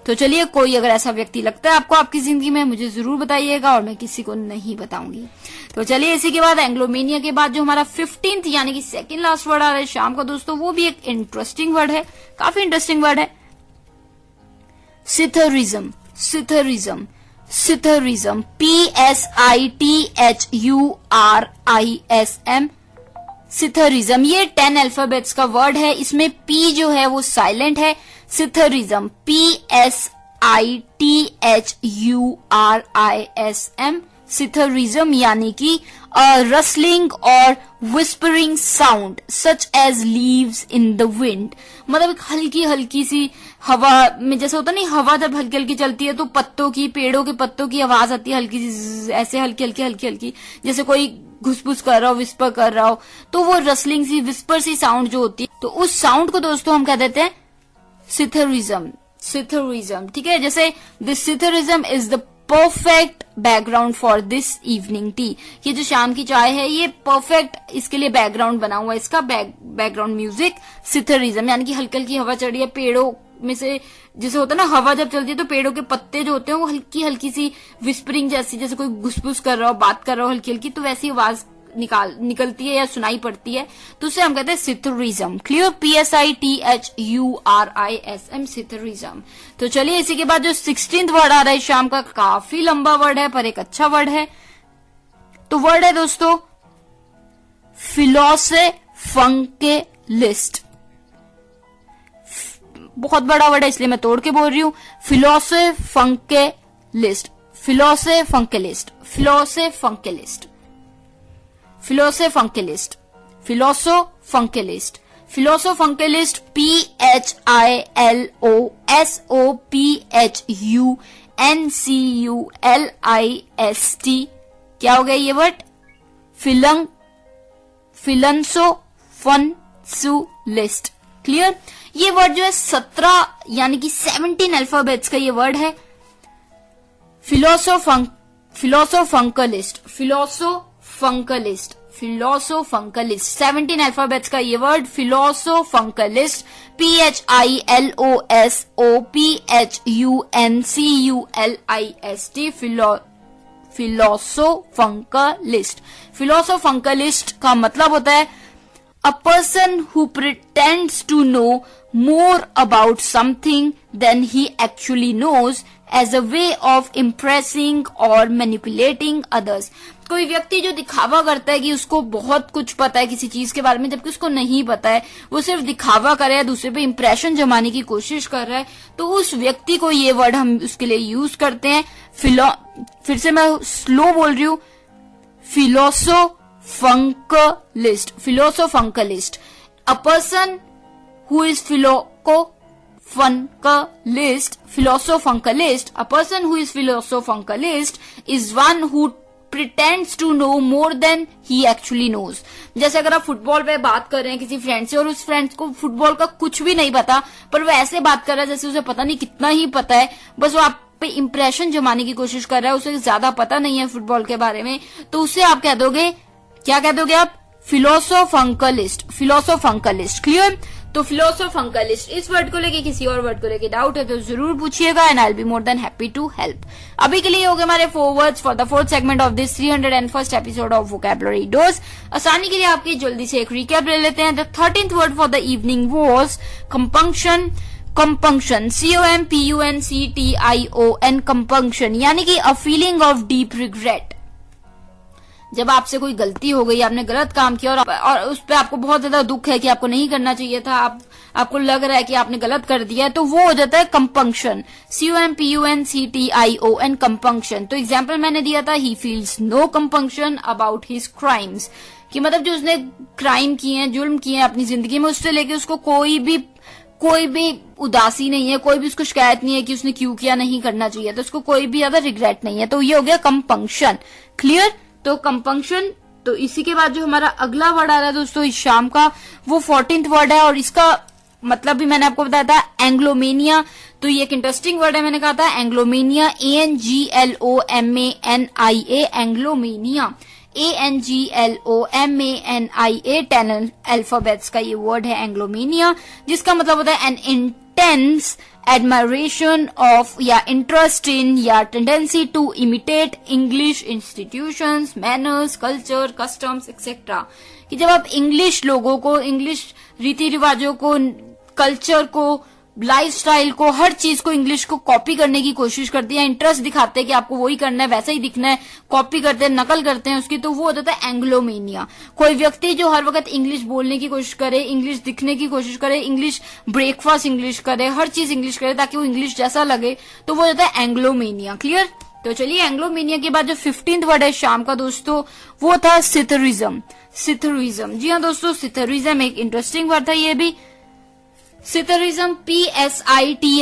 तो चलिए, कोई अगर ऐसा व्यक्ति लगता है आपको आपकी जिंदगी में, मुझे जरूर बताइएगा और मैं किसी को नहीं बताऊंगी। तो चलिए, इसी के बाद एंग्लोमेनिया के बाद जो हमारा 15th यानी कि सेकंड लास्ट वर्ड आ रहा है शाम का दोस्तों, वो भी एक इंटरेस्टिंग वर्ड है, काफी इंटरेस्टिंग वर्ड है, सिथरिज्म। सिथरिज्म, सिथरिज्म, PSITHURISM, सिथरिज्म। ये 10 अल्फाबेट्स का वर्ड है, इसमें P जो है वो साइलेंट है। सिथरिज्म, PSITHURISM, सिथरिज्म यानी कि रसलिंग और whispering sound such as leaves in the wind, मतलब एक हल्की हल्की सी हवा में, जैसे होता नहीं, हवा जब हल्की हल्की चलती है तो पत्तों की, पेड़ों के पत्तों की आवाज आती है हल्की सी, ऐसे हल्की हल्की हल्की हल्की, जैसे कोई घुसपुस कर रहा हो, विस्पर कर रहा हो, तो वो रसलिंग सी, विस्पर सी साउंड जो होती है, तो उस साउंड को दोस्तों हम कह देते हैं सिथरिज्म। सिथरिज्म, ठीक है। जैसे this psithurism is the perfect background for this evening tea, ये जो शाम की चाय है ये परफेक्ट इसके लिए बैकग्राउंड बना हुआ है, इसका बैकग्राउंड म्यूजिक सिथरिज्म, यानी कि हल्की हल्की हवा चल रही है पेड़ों में से, जैसे होता है ना हवा जब चलती है तो पेड़ों के पत्ते जो होते हैं वो हल्की हल्की सी विस्परिंग जैसी, जैसे कोई घुसपुस कर रहा हो, बात कर रहा हो हल्की हल्की, तो वैसी आवाज निकलती है या सुनाई पड़ती है, तो उसे हम कहते हैं सिथरिज्म। Clear, PSITHURISM, सिथरिज्म। तो चलिए, इसी के बाद जो 16th वर्ड आ रहा है शाम का, काफी लंबा वर्ड है पर एक अच्छा वर्ड है, तो वर्ड है दोस्तों फिलोसोफंकलिस्ट। बहुत बड़ा वर्ड है इसलिए मैं तोड़ के बोल रही हूं, फिलोसोफंकलिस्ट, फिलोसोफंकलिस्ट, फिलोसोफंकलिस्ट, फिलोसोफंकलिस्ट, फिलोसोफंकलिस्ट, फिलोसोफंकलिस्ट, PHILOSOPHUNCULIST। क्या हो गया ये वर्ड? फिलंसोफंसुलिस्ट। क्लियर, ये वर्ड जो है 17 यानी कि 17 अल्फाबेट्स का ये वर्ड है, फिलोसोफंकलिस्ट, फिलोसोफंकलिस्ट, फिलोसोफंकलिस्ट, 17 अल्फाबेट्स का ये वर्ड फिलोसोफंकलिस्ट, PHILOSOPHUNCULIST, फिलोसोफंकलिस्ट। फिलोसोफंकलिस्ट का मतलब होता है a person who pretends to know more about something than he actually knows as a way of impressing or manipulating others। कोई व्यक्ति जो दिखावा करता है कि उसको बहुत कुछ पता है किसी चीज के बारे में, जबकि उसको नहीं पता है, वो सिर्फ दिखावा कर रहा है, दूसरे पे इंप्रेशन जमाने की कोशिश कर रहा है, तो उस व्यक्ति को ये वर्ड हम उसके लिए यूज करते हैं। फिर से मैं स्लो बोल रही हूं, philosophunculist, philosophunculist, a person who is philosophunculist, philosophunculist, a person who is philosophunculist is one who pretends to know more than he actually knows. जैसे अगर आप फुटबॉल पे बात कर रहे हैं किसी फ्रेंड से और उस फ्रेंड को फुटबॉल का कुछ भी नहीं पता, पर वो ऐसे बात कर रहा है जैसे उसे पता नहीं कितना ही पता है, बस वो आप पे इंप्रेशन जमाने की कोशिश कर रहा है, उसे ज्यादा पता नहीं है फुटबॉल के बारे में, तो उसे आप कह दोगे, क्या कह दोगे आप? फिलोसोफंकलिस्ट, फिलोसोफंकलिस्ट। क्लियर, तो फिलोसोफंकलिस्ट। इस वर्ड को लेके किसी और वर्ड को लेके डाउट है तो जरूर पूछिएगा and I will be more than happy to help. अभी के लिए हो गए हमारे 4 words for the 4th segment of this 301st episode of vocabulary dose. आसानी के लिए आपकी जल्दी से एक रिकैप ले लेते हैं। The 13th word for the evening was compunction, compunction, COMPUNCTION, compunction, यानी कि a feeling of deep regret. जब आपसे कोई गलती हो गई, आपने गलत काम किया और उस पर आपको बहुत ज्यादा दुख है कि आपको नहीं करना चाहिए था, आपको लग रहा है कि आपने गलत कर दिया है, तो वो हो जाता है कंपंक्शन, COMPUNCTION, कंपंक्शन। तो एग्जाम्पल मैंने दिया था, he feels no compunction about his crimes, कि मतलब जो उसने क्राइम किए हैं, जुल्म किए हैं अपनी जिंदगी में, उससे लेके उसको कोई भी उदासी नहीं है, कोई भी उसको शिकायत नहीं है कि उसने क्यों किया, नहीं करना चाहिए, तो उसको कोई भी ज्यादा रिग्रेट नहीं है, तो ये हो गया कंपंक्शन। क्लियर, तो कंपंक्शन। तो इसी के बाद जो हमारा अगला वर्ड आ रहा है दोस्तों इस शाम का, वो 14th वर्ड है और इसका मतलब भी मैंने आपको बताया था एंग्लोमेनिया। तो ये एक इंटरेस्टिंग वर्ड है, मैंने कहा था Anglomania, ANGLOMANIA, Anglomania, ANGLOMANIA, 10 alphabets का ये वर्ड है एंग्लोमेनिया, जिसका मतलब होता है एन इंटेंस एडमायरेशन ऑफ या इंटरेस्ट इन या tendency to imitate English institutions, manners, culture, customs etcetera. कि जब आप इंग्लिश लोगों को, इंग्लिश रीति रिवाजों को, कल्चर को, लाइफस्टाइल को, हर चीज को, इंग्लिश को कॉपी करने की कोशिश करती है, इंटरेस्ट दिखाते हैं कि आपको वही करना है, वैसा ही दिखना है, कॉपी करते हैं, नकल करते हैं उसकी, तो वो हो जाता है एंग्लोमेनिया। कोई व्यक्ति जो हर वक्त इंग्लिश बोलने की कोशिश करे, इंग्लिश दिखने की कोशिश करे, इंग्लिश ब्रेकफास्ट इंग्लिश करे, हर चीज इंग्लिश करे ताकि वो इंग्लिश जैसा लगे, तो वो हो जाता है एंग्लोमेनिया। क्लियर? तो चलिए एंग्लोमेनिया के बाद जो 15th वर्ड है शाम का दोस्तों, वो था सिथरिज्म। सिथरिज्म, जी हाँ दोस्तों, सिथरिज्म एक इंटरेस्टिंग वर्ड था ये भी। Psithurism, PSITHURISM,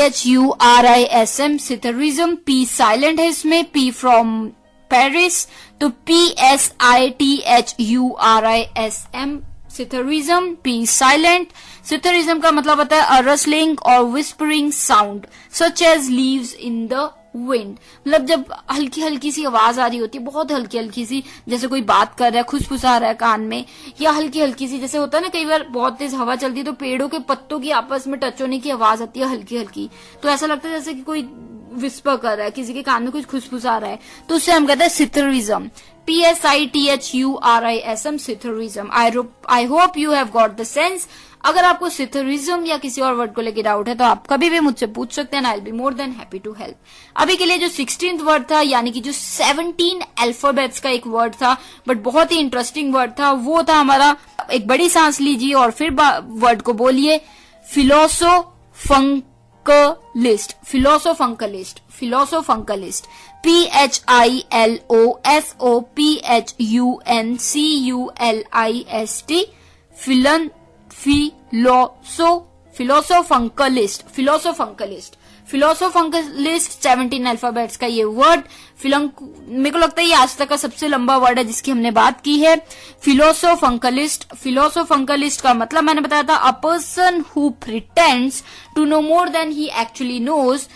psithurism, P silent है इसमें, P फ्रॉम पेरिस, तो PSITHURISM, psithurism, P silent. Psithurism का मतलब होता है अ रसलिंग और whispering sound such as leaves in the wind. मतलब जब हल्की हल्की सी आवाज आ रही होती है, बहुत हल्की हल्की सी, जैसे कोई बात कर रहा है, खुसफुसा रहा है कान में, या हल्की हल्की सी, जैसे होता है ना कई बार बहुत तेज हवा चलती है तो पेड़ों के पत्तों की आपस में टच होने की आवाज आती है हल्की हल्की, तो ऐसा लगता है जैसे कि कोई विस्पर कर रहा है, किसी के कान में कुछ खुसफुसा रहा है, तो उससे हम कहते हैं psithurism. PSITHURISM, psithurism. I hope you have got the sense. अगर आपको सिथरिज्म या किसी और वर्ड को लेकर डाउट है तो आप कभी भी मुझसे पूछ सकते हैं, I will be more than happy to help. अभी के लिए जो 16th वर्ड था, यानी कि जो 17 अल्फाबेट्स का एक वर्ड था बट बहुत ही इंटरेस्टिंग वर्ड था, वो था हमारा, एक बड़ी सांस लीजिए और फिर वर्ड को बोलिए, फिलोसोफंकलिस्ट। फिलोसोफंकलिस्ट, फिलोसोफंकलिस्ट, PHILOSOPHUNCULIST, फिलोसोफंकलिस्ट, फिलोसोफंकलिस्ट, फिलोसोफंकलिस्ट, 17 अल्फाबेट्स का ये वर्ड। मेरे को लगता है ये आज तक का सबसे लंबा वर्ड है जिसकी हमने बात की है, फिलोसोफंकलिस्ट। फिलोसोफंकलिस्ट का मतलब मैंने बताया था a person who pretends to know more than he actually knows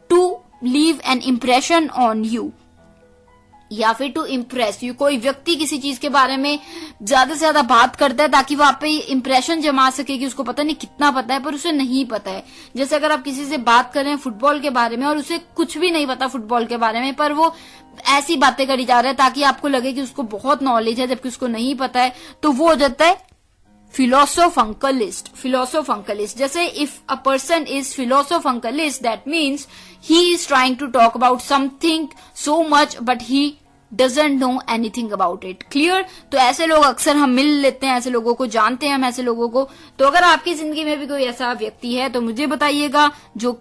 to leave an impression on you, या फिर टू इम्प्रेस यू। कोई व्यक्ति किसी चीज के बारे में ज्यादा से ज्यादा बात करता है ताकि वो आप पे इम्प्रेशन जमा सके कि उसको पता नहीं कितना पता है, पर उसे नहीं पता है। जैसे अगर आप किसी से बात कर रहे हैं फुटबॉल के बारे में और उसे कुछ भी नहीं पता फुटबॉल के बारे में, पर वो ऐसी बातें करी जा रहा है ताकि आपको लगे कि उसको बहुत नॉलेज है जबकि उसको नहीं पता है, तो वो हो जाता है फिलोसोफंकलिस्ट। फिलोसोफंकलिस्ट, जैसे if a person is philosophunculist that means he is trying to talk about something so much but he doesn't know anything about it. Clear? तो ऐसे लोग अक्सर हम मिल लेते हैं, ऐसे लोगों को जानते हैं हम, ऐसे लोगों को। तो अगर आपकी जिंदगी में भी कोई ऐसा व्यक्ति है तो मुझे बताइएगा जो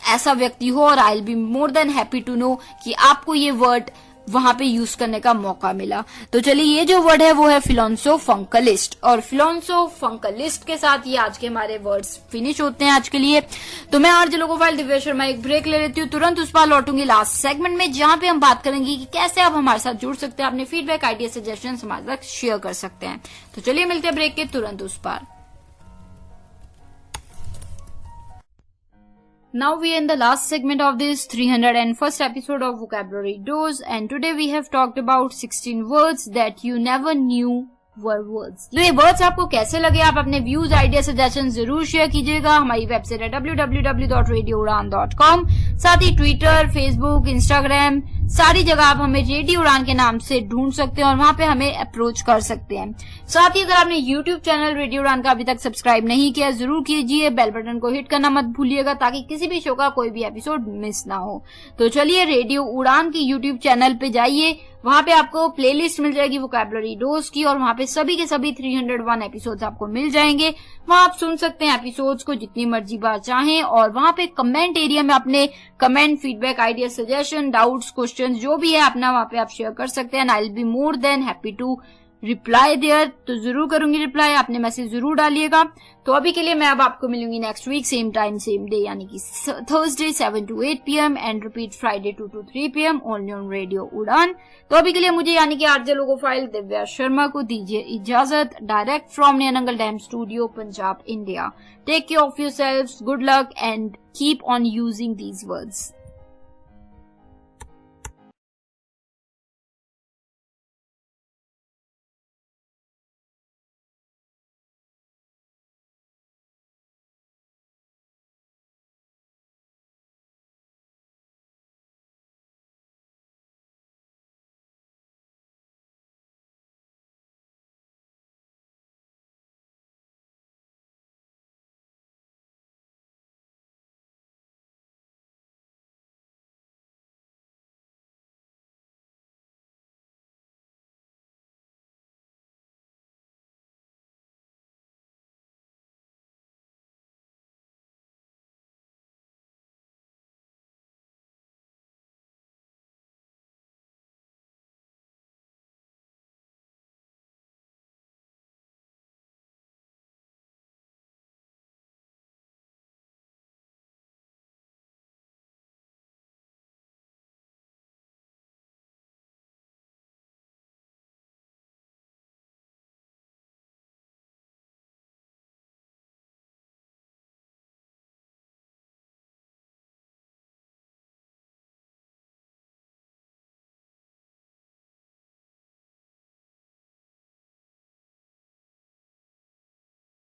ऐसा व्यक्ति हो, और I will be more than happy to know कि आपको ये वर्ड वहां पे यूज करने का मौका मिला। तो चलिए ये जो वर्ड है वो है फिलोसोफंकलिस्ट, और फिलोसोफंकलिस्ट के साथ ये आज के हमारे वर्ड्स फिनिश होते हैं आज के लिए। तो मैं आरजे लोगोफाइल दिव्या शर्मा एक ब्रेक ले लेती हूँ, तुरंत उस पर लौटूंगी लास्ट सेगमेंट में जहां पे हम बात करेंगे कि कैसे आप हमारे साथ जुड़ सकते हैं, अपने फीडबैक, आइडिया, सजेशन हमारे साथ शेयर कर सकते हैं। तो चलिए मिलते हैं ब्रेक के तुरंत उस पर। Now we are in the last segment of this 301st episode of Vocabulary Dose, and today we have talked about 16 words that you never knew were words. तो ये वर्ड्स आपको कैसे लगे, आप अपने व्यूज, आइडिया, सजेशन जरूर share कीजिएगा। हमारी वेबसाइट है www.radioudan.com। साथ ही ट्विटर, फेसबुक, इंस्टाग्राम, सारी जगह आप हमें रेडियो उड़ान के नाम से ढूंढ सकते हैं और वहां पे हमें अप्रोच कर सकते हैं। साथ ही अगर आपने यूट्यूब चैनल रेडियो उड़ान का अभी तक सब्सक्राइब नहीं किया, जरूर कीजिए। बेल बटन को हिट करना मत भूलिएगा ताकि किसी भी शो का कोई भी एपिसोड मिस ना हो। तो चलिए रेडियो उड़ान की यूट्यूब चैनल पे जाइए, वहां पे आपको प्लेलिस्ट मिल जाएगी वोकैबुलरी डोज की, और वहां पे सभी के सभी 301 एपिसोड्स आपको मिल जाएंगे। वहां आप सुन सकते हैं एपिसोड्स को जितनी मर्जी बार चाहें, और वहां पे कमेंट एरिया में अपने comment, feedback, idea, suggestion, doubts, question जो भी है अपना वहां पे आप शेयर कर सकते हैं। I will be more than happy to reply there, तो जरूर करूंगी रिप्लाई, आपने मैसेज जरूर डालिएगा। तो अभी के लिए मैं अब आपको मिलूंगी next week same time same day, यानी कि Thursday 7 to 8 PM and repeat Friday 2 to 3 PM only on radio Udaan. तो अभी के लिए मुझे यानी कि आरजे लोगो फाइल दिव्या शर्मा को दीजिए इजाजत, direct from Nainangal dam studio, Punjab, India. Take care of yourselves, good luck and keep on using these words.